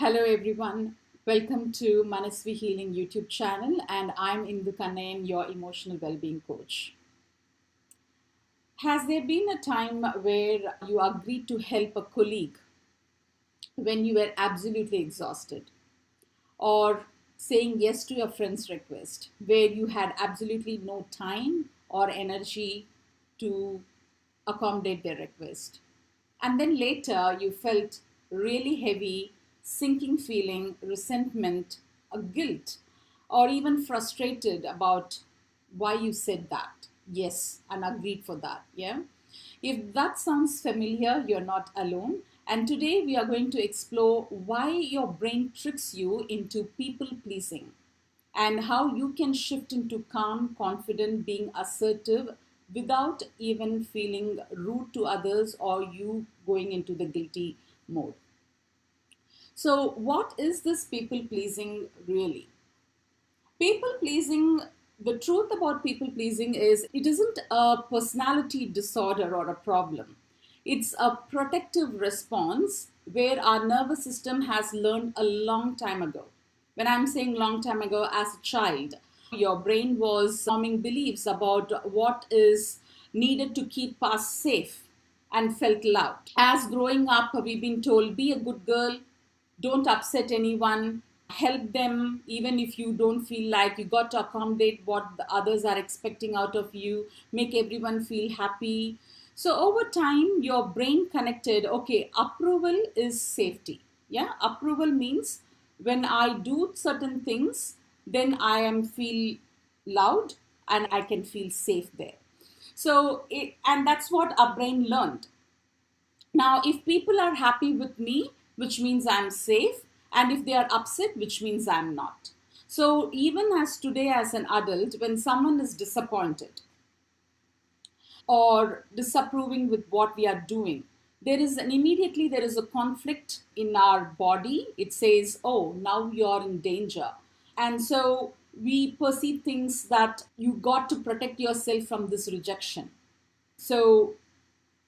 Hello everyone, welcome to Manasvi Healing YouTube channel, and I'm Indu Kannan, your emotional well-being coach. Has there been a time where you agreed to help a colleague when you were absolutely exhausted? Or saying yes to your friend's request where you had absolutely no time or energy to accommodate their request? And then later you felt really heavy, sinking feeling, resentment, a guilt, or even frustrated about why you said that yes and agreed for that. Yeah. If that sounds familiar, you're not alone. And today we are going to explore why your brain tricks you into people pleasing and how you can shift into calm, confident, being assertive without even feeling rude to others or you going into the guilty mode. So, what is this people pleasing really? People pleasing, the truth about people pleasing is it isn't a personality disorder or a problem. It's a protective response where our nervous system has learned a long time ago. When I'm saying long time ago, as a child, your brain was forming beliefs about what is needed to keep us safe and felt loud. As growing up, we've been told be a good girl, don't upset anyone, help them even if you don't feel like. You got to accommodate what the others are expecting out of you, make everyone feel happy. So over time your brain connected, okay, approval is safety. Yeah, approval means when I do certain things, then I am feel loud and I can feel safe there. And that's what our brain learned. Now, if people are happy with me, which means I'm safe, and if they are upset, which means I'm not. So, even as today, as an adult, when someone is disappointed or disapproving with what we are doing, there is a conflict in our body. It says, oh, now you're in danger. And so we perceive things that you got to protect yourself from this rejection. So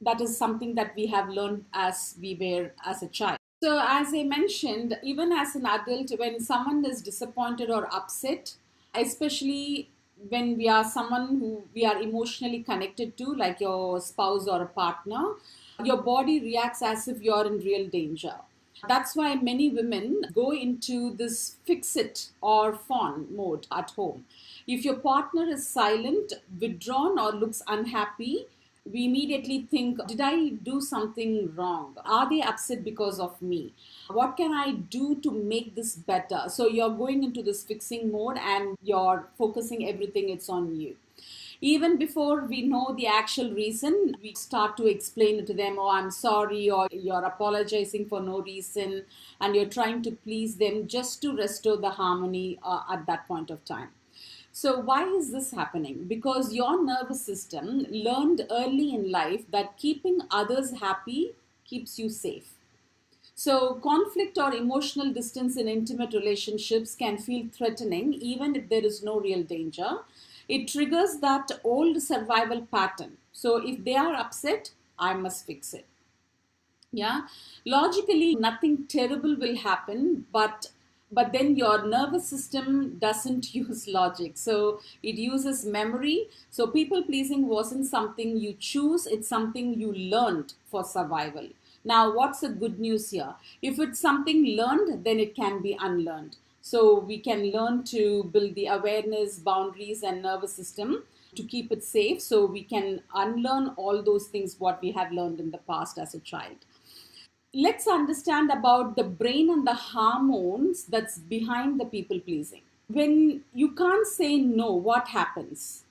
that is something that we have learned as we were as a child. So, as I mentioned, even as an adult, when someone is disappointed or upset, especially when we are someone who we are emotionally connected to, like your spouse or a partner, your body reacts as if you're in real danger. That's why many women go into this fix it or fawn mode at home. If your partner is silent, withdrawn, or looks unhappy, we immediately think, did I do something wrong? Are they upset because of me? What can I do to make this better? So you're going into this fixing mode and you're focusing everything, it's on you. Even before we know the actual reason, we start to explain it to them, oh, I'm sorry, or you're apologizing for no reason, and you're trying to please them just to restore the harmony at that point of time. So, why is this happening? Because your nervous system learned early in life that keeping others happy keeps you safe. So, conflict or emotional distance in intimate relationships can feel threatening even if there is no real danger. It triggers that old survival pattern. So, if they are upset, I must fix it. Yeah, logically nothing terrible will happen, but then your nervous system doesn't use logic, so it uses memory. So people pleasing wasn't something you choose, it's something you learned for survival. Now what's the good news here? If it's something learned, then it can be unlearned. So we can learn to build the awareness, boundaries, and nervous system to keep it safe, so we can unlearn all those things what we have learned in the past as a child. Let's understand about the brain and the hormones that's behind the people pleasing. When you can't say no, what happens?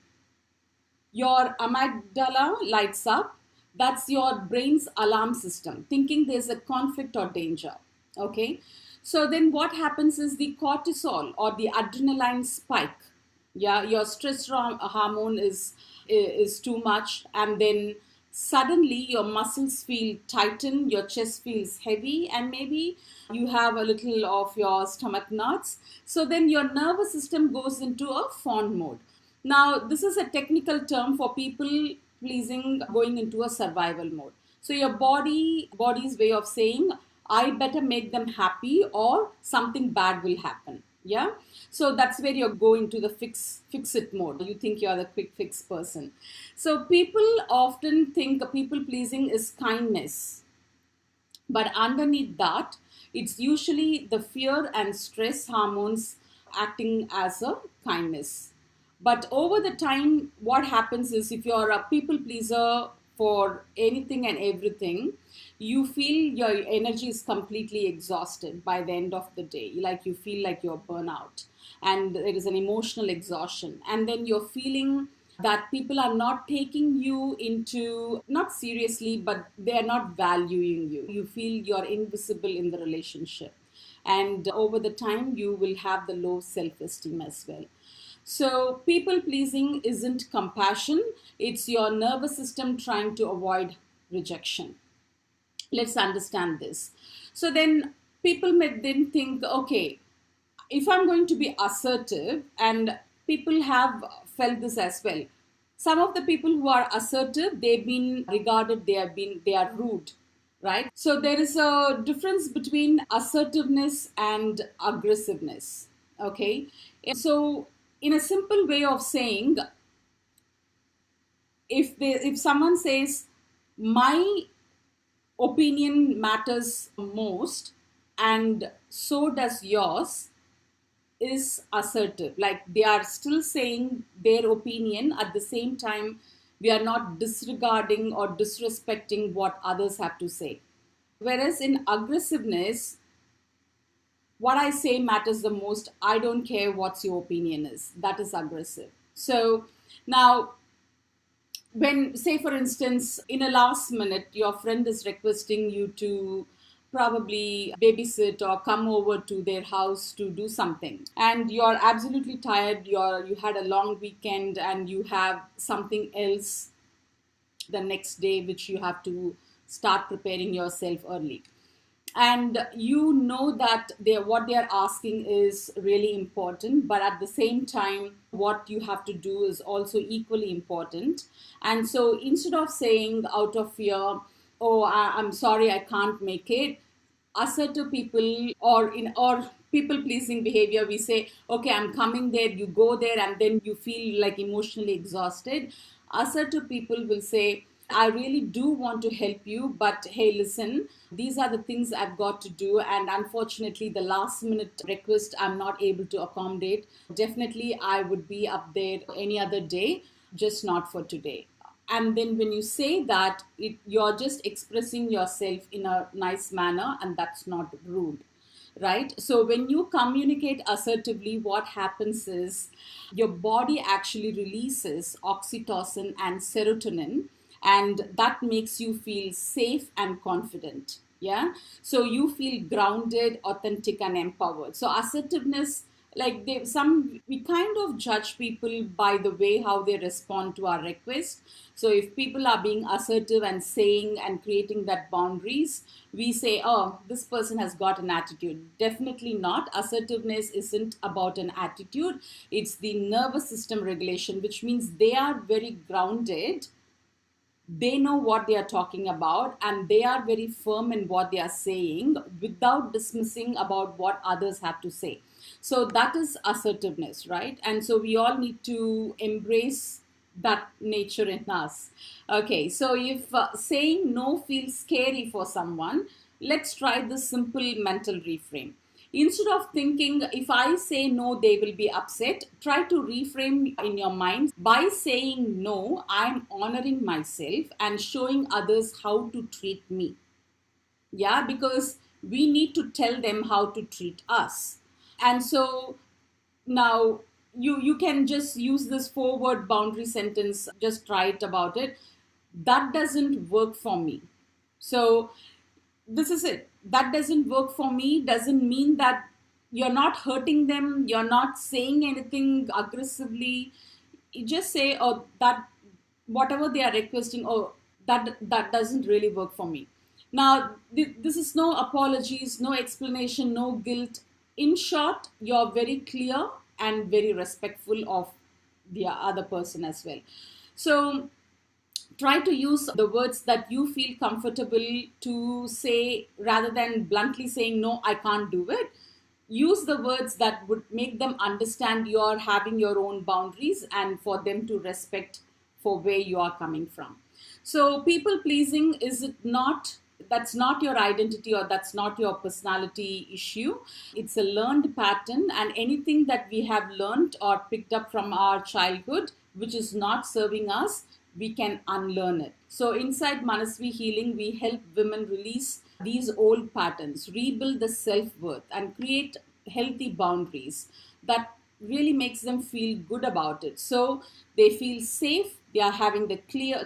Your amygdala lights up. That's your brain's alarm system, thinking there's a conflict or danger. Okay. So then what happens is the cortisol or the adrenaline spike. Yeah, your stress hormone is too much, and then suddenly your muscles feel tightened, your chest feels heavy, and maybe you have a little of your stomach knots. So then your nervous system goes into a fawn mode. Now this is a technical term for people pleasing going into a survival mode. So your body's way of saying, I better make them happy or something bad will happen. Yeah. So that's where you're going to the fix it mode. You think you're the quick fix person. So people often think people pleasing is kindness. But underneath that, it's usually the fear and stress hormones acting as a kindness. But over the time, what happens is if you're a people pleaser for anything and everything, you feel your energy is completely exhausted by the end of the day. Like you feel like you're burnout and there is an emotional exhaustion. And then you're feeling that people are not taking you into, not seriously, but they're not valuing you. You feel you're invisible in the relationship. And over the time, you will have the low self esteem as well. So, people pleasing isn't compassion, it's your nervous system trying to avoid rejection. Let's understand this. So, then people may then think, okay, if I'm going to be assertive, and people have felt this as well. Some of the people who are assertive, they've been regarded, they are rude, right? So there is a difference between assertiveness and aggressiveness. Okay. So in a simple way of saying, if someone says my opinion matters most and so does yours, is assertive. Like they are still saying their opinion, at the same time we are not disregarding or disrespecting what others have to say. Whereas in aggressiveness, what I say matters the most. I don't care what your opinion is. That is aggressive. So now, when, say for instance, in a last minute your friend is requesting you to probably babysit or come over to their house to do something, and you're absolutely tired, you had a long weekend and you have something else the next day which you have to start preparing yourself early, and you know that what they are asking is really important, but at the same time what you have to do is also equally important. And so instead of saying out of fear, oh, I'm sorry, I can't make it, assertive people, or people pleasing behavior, we say, okay, I'm coming there, you go there, and then you feel like emotionally exhausted. Assertive people will say, I really do want to help you, but hey, listen, these are the things I've got to do, and unfortunately the last minute request I'm not able to accommodate. Definitely I would be up there any other day, just not for today. And then when you say that, you're just expressing yourself in a nice manner, and that's not rude, right? So when you communicate assertively, what happens is your body actually releases oxytocin and serotonin, and that makes you feel safe and confident. Yeah. So you feel grounded, authentic, and empowered. So assertiveness, like we kind of judge people by the way how they respond to our request. So if people are being assertive and saying and creating that boundaries, we say, oh, this person has got an attitude. Definitely not. Assertiveness isn't about an attitude, it's the nervous system regulation, which means they are very grounded, they know what they are talking about, and they are very firm in what they are saying without dismissing about what others have to say. So that is assertiveness, right? And so we all need to embrace that nature in us. Okay, so if saying no feels scary for someone, let's try this simple mental reframe. Instead of thinking, if I say no, they will be upset, try to reframe in your mind. By saying no, I'm honoring myself and showing others how to treat me. Yeah, because we need to tell them how to treat us. And so now you can just use this forward boundary sentence, just try it about it. That doesn't work for me. So this is it. That doesn't work for me doesn't mean that you're not hurting them, you're not saying anything aggressively. You just say, oh, that whatever they are requesting, oh, that doesn't really work for me. Now this is no apologies, no explanation, no guilt. In short, you're very clear and very respectful of the other person as well. So Try to use the words that you feel comfortable to say rather than bluntly saying, no, I can't do it. Use the words that would make them understand you're having your own boundaries and for them to respect for where you are coming from. So, people pleasing, is it not? That's not your identity or that's not your personality issue. It's a learned pattern, and anything that we have learned or picked up from our childhood which is not serving us, we can unlearn it. So, inside Manasvi Healing, we help women release these old patterns, rebuild the self worth, and create healthy boundaries that really makes them feel good about it. So they feel safe, they are having the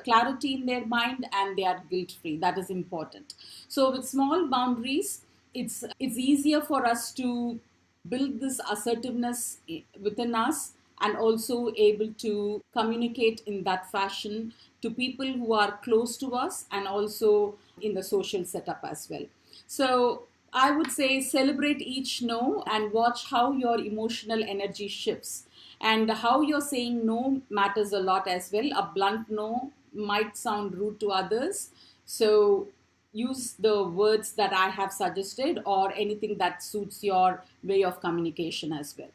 clarity in their mind, and they are guilt free. That is important. So with small boundaries, it's easier for us to build this assertiveness within us, and also able to communicate in that fashion to people who are close to us and also in the social setup as well. So I would say celebrate each no and watch how your emotional energy shifts. And how you're saying no matters a lot as well. A blunt no might sound rude to others. So use the words that I have suggested or anything that suits your way of communication as well.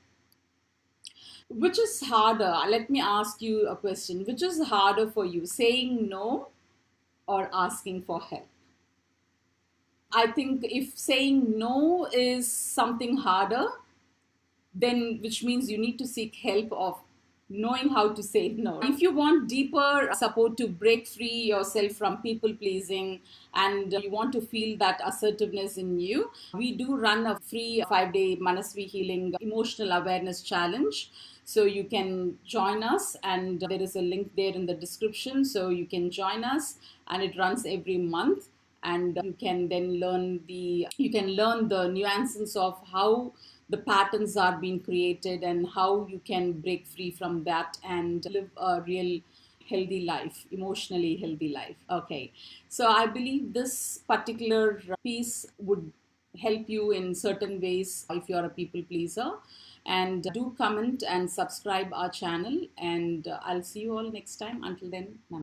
Which is harder? Let me ask you a question. Which is harder for you, saying no or asking for help? I think if saying no is something harder, then which means you need to seek help of knowing how to say no. If you want deeper support to break free yourself from people pleasing and you want to feel that assertiveness in you, we do run a free 5-day Manasvi Healing Emotional Awareness Challenge. So you can join us, and there is a link there in the description. So you can join us, and it runs every month, and you can then learn the nuances of how the patterns are being created and how you can break free from that and live a real healthy life, emotionally healthy life. Okay, so I believe this particular piece would help you in certain ways if you're a people pleaser. And do comment and subscribe our channel, and I'll see you all next time. Until then, namaste.